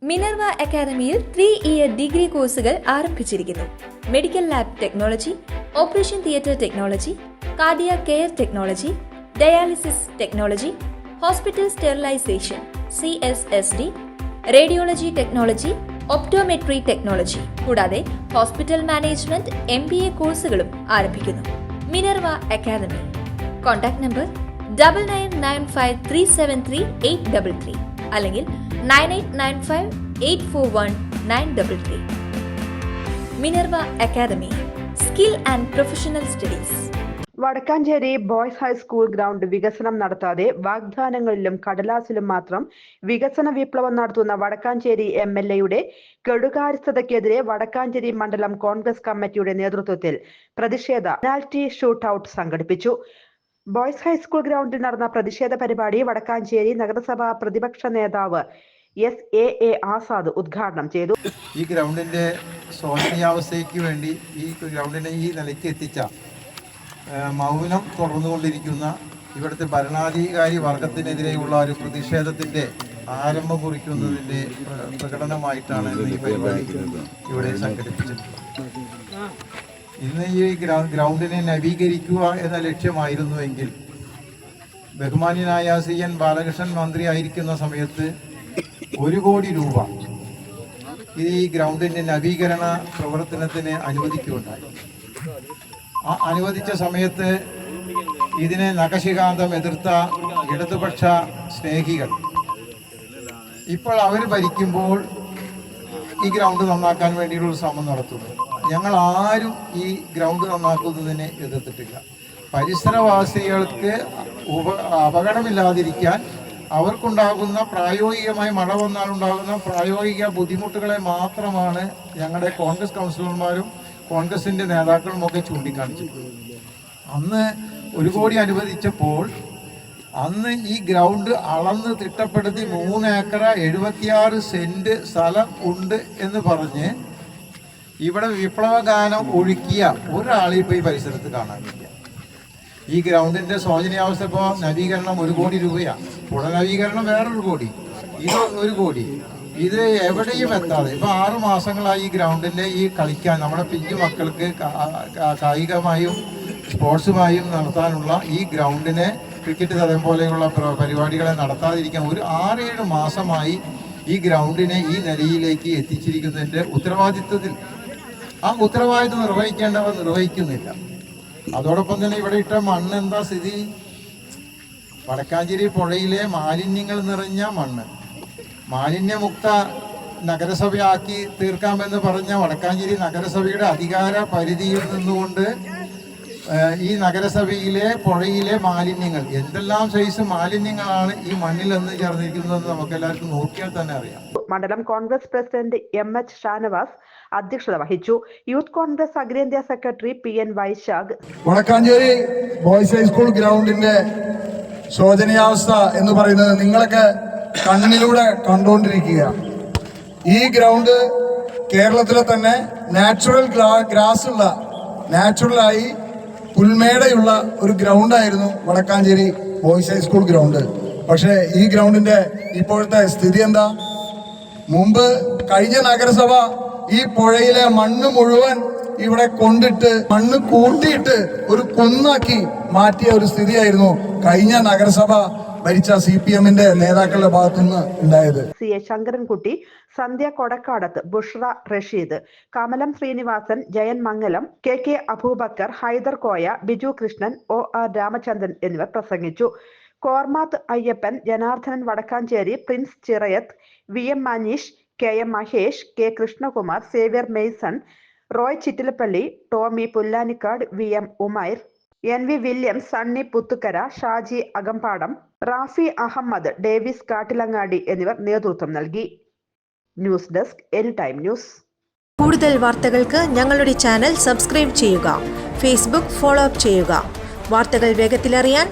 Minerva അക്കാദമിയിൽ 3-ഇയർ degree കോഴ്സുകൾ ആരംഭിച്ചിരിക്കുന്നു. Medical lab technology, operation theatre technology, cardiac care technology, dialysis technology, hospital sterilisation (CSSD), radiology technology, optometry technology കൂടാതെ hospital management MBA കോഴ്സുകളും ആരംഭിക്കുന്നു. Minerva academy. Contact number 9995373833 അല്ലെങ്കിൽ 9895841933. Minerva academy, skill and professional studies. Vadakkanchery boys high school ground വികസനം നടത്താതെ വാഗ്ദാനങ്ങളിലും കടലാസിലും മാത്രം വികസന വിപ്ലവം നടത്തുന്ന വടക്കാഞ്ചേരി MLAയുടെ കെടുകാര്യസ്ഥതയ്ക്കെതിരെ വടക്കാഞ്ചേരി മണ്ഡലം കോൺഗ്രസ് കമ്മിറ്റിയുടെ നേതൃത്വത്തിൽ പ്രതിഷേധ പെനാൽറ്റി ഷൂട്ടൌട്ട് സംഘടിപ്പിച്ചു. ബോയ്സ് ഹൈസ്കൂൾ ഗ്രൗണ്ടിൽ നടന്ന പ്രതിഷേധ പരിപാടി വടക്കാഞ്ചേരി നഗരസഭാ പ്രതിപക്ഷ നേതാവ് SAA ആസാദ് ഉദ്ഘാടനം ചെയ്തു. ഈ ഗ്രൗണ്ടിന്റെ ശോചനീയാവസ്ഥയ്ക്ക് വേണ്ടി ഈ ഗ്രൗണ്ടിനെ ഈ നിലയ്ക്ക് എത്തിച്ച മൗനം തുടർന്നുകൊണ്ടിരിക്കുന്ന ഇവിടുത്തെ ഭരണാധികാരി വർഗത്തിനെതിരെയുള്ള ഒരു പ്രതിഷേധത്തിന്റെ ആരംഭം കുറിക്കുന്നതിന്റെ പ്രകടനമായിട്ടാണ് ഈ പരിപാടി ഇവിടെ സംഘടിപ്പിച്ചിട്ടുള്ളത്. ഇന്ന് ഈ ഗ്രൗണ്ടിനെ നവീകരിക്കുക എന്ന ലക്ഷ്യമായിരുന്നുവെങ്കിൽ ബഹുമാന്യനായ CN ബാലകൃഷ്ണൻ മന്ത്രിയായിരിക്കുന്ന സമയത്ത് 1 കോടി രൂപ ഈ ഗ്രൗണ്ടിന്റെ നവീകരണ പ്രവർത്തനത്തിന് അനുവദിക്കുകയുണ്ടായി. അനുവദിച്ച സമയത്ത് ഇതിനെ നഖശിഖാന്തം എതിർത്ത ഇടതുപക്ഷ സ്നേഹികൾ ഇപ്പോൾ അവർ ഭരിക്കുമ്പോൾ ഈ ഗ്രൗണ്ട് നന്നാക്കാൻ വേണ്ടിയുള്ള ശ്രമം നടത്തുന്നു. ഞങ്ങൾ ആരും ഈ ഗ്രൗണ്ട് നന്നാക്കുന്നതിനെ എതിർത്തിട്ടില്ല. പരിസരവാസികൾക്ക് അപകടമില്ലാതിരിക്കാൻ അവർക്കുണ്ടാകുന്ന പ്രായോഗികമായി മഴ വന്നാൽ ഉണ്ടാകുന്ന പ്രായോഗിക ബുദ്ധിമുട്ടുകളെ മാത്രമാണ് ഞങ്ങളുടെ കോൺഗ്രസ് കൗൺസിലർമാരും കോൺഗ്രസിന്റെ നേതാക്കളും ഒക്കെ ചൂണ്ടിക്കാണിച്ചിട്ടുള്ളത്. അന്ന് 1 കോടി അനുവദിച്ചപ്പോൾ അന്ന് ഈ ഗ്രൗണ്ട് അളന്ന് തിട്ടപ്പെടുത്തി 3 ഏക്കർ 76 സെന്റ് സ്ഥലം ഉണ്ട് എന്ന് പറഞ്ഞ് ഇവിടെ വിപ്ലവഗാനം ഒഴുക്കിയ ഒരാളെ ഇപ്പോൾ ഈ പരിസരത്ത് കാണാനില്ല. ഈ ഗ്രൗണ്ടിന്റെ ശോചനീയാവസ്ഥ ഇപ്പോൾ നവീകരണം 1 കോടി രൂപയാണ്. പുഴ നവീകരണം വേറൊരു കോടി, ഇത് 1 കോടി. ഇത് എവിടെയും എത്താതെ ഇപ്പൊ 6 മാസങ്ങളായി ഈ ഗ്രൗണ്ടിന്റെ ഈ കളിക്കാൻ നമ്മുടെ പിഞ്ചു മക്കൾക്ക് കായികമായും സ്പോർട്സുമായും നടത്താനുള്ള ഈ ഗ്രൗണ്ടിനെ ക്രിക്കറ്റ് തരം പോലെയുള്ള പരിപാടികളെ നടത്താതിരിക്കാൻ ഒരു 6-7 മാസമായി ഈ ഗ്രൗണ്ടിനെ ഈ നിലയിലേക്ക് എത്തിച്ചിരിക്കുന്നതിന്റെ ഉത്തരവാദിത്വത്തിൽ ആ ഉത്തരവാദിത്വം നിർവഹിക്കേണ്ടവർ നിർവഹിക്കുന്നില്ല. അതോടൊപ്പം തന്നെ ഇവിടെ ഇട്ട മണ്ണ് എന്താ സ്ഥിതി? വടക്കാഞ്ചേരി പുഴയിലെ മാലിന്യങ്ങൾ നിറഞ്ഞ മണ്ണ് മാലിന്യമുക്ത നഗരസഭയാക്കി തീർക്കാമെന്ന് പറഞ്ഞ വടക്കാഞ്ചേരി നഗരസഭയുടെ അധികാര പരിധിയിൽ നിന്നുകൊണ്ട് ഈ നഗരസഭയിലെ പുഴയിലെ മാലിന്യങ്ങൾ എന്തെല്ലാം സൈസ് മാലിന്യങ്ങളാണ് ഈ മണ്ണിൽ നിന്ന് ചേർന്നിരിക്കുന്നതെന്ന് നമുക്ക് എല്ലാവർക്കും നോക്കിയാൽ തന്നെ അറിയാം. മണ്ഡലം കോൺഗ്രസ് പ്രസിഡന്റ് MH ഷാനവാസ് അധ്യക്ഷത വഹിച്ചു. യൂത്ത് കോൺഗ്രസ് അഖിലേന്ത്യാ secretary PN Vaishakh Vadakkanchery boys high school ഗ്രൗണ്ടിന്റെ ശോചനീയാവസ്ഥ എന്ന് പറയുന്നത് നിങ്ങളൊക്കെ കണ്ണിലൂടെ കണ്ടുകൊണ്ടിരിക്കുക. ഈ ഗ്രൗണ്ട് കേരളത്തിലെ തന്നെ നാച്ചുറൽ ഗ്രാസ് ഉള്ള നാച്ചുറലായി പുൽമേടയുള്ള ഒരു ഗ്രൗണ്ടായിരുന്നു വടക്കാഞ്ചേരി ബോയ്സ് ഹൈസ്കൂൾ ഗ്രൗണ്ട്. പക്ഷേ ഈ ഗ്രൗണ്ടിന്റെ ഇപ്പോഴത്തെ സ്ഥിതി എന്താ? മുമ്പ് കഴിഞ്ഞ നഗരസഭ ഈ പുഴയിലെ മണ്ണ് മുഴുവൻ ഇവിടെ കൊണ്ടിട്ട് മണ്ണ് കൂട്ടിയിട്ട് ഒരു കുന്നാക്കി മാറ്റിയ ഒരു സ്ഥിതിയായിരുന്നു കഴിഞ്ഞ നഗരസഭ ഭരിച്ച CPMന്റെ നേതാക്കളുടെ ഭാഗത്തുനിന്ന് ഉണ്ടായത്. CA Sankarankutty, Sandhya Kodakkadath, Bushra Rasheed, Kamalam Sreenivasan, Jayan Mangalam, KK Abubakar, Hyder Koya, Biju Krishnan, OR Ramachandran എന്നിവർ പ്രസംഗിച്ചു. Kormath Ayyappan, Janardhanan Vadakkanchery, Prince Chirayath, VM Maneesh, KM Mahesh, K Krishnakumar, Xavier Mason, Roy Chittilappally, Tommy Pullanikkad, VM Umair, NV Williams, Sunny Puthukkara, Shaji Akampadam, Rafi Ahmed, Davis Kattilangadi എന്നിവർ നേതൃത്വം നൽകി. News desk Anytime news. കൂടുതൽ വാർത്തകൾക്ക് ഞങ്ങളുടെ ചാനൽ സബ്സ്ക്രൈബ് ചെയ്യുക. Facebook ഫോളോ അപ്പ് ചെയ്യുക. വാർത്തകൾ വേഗത്തിലറിയാൻ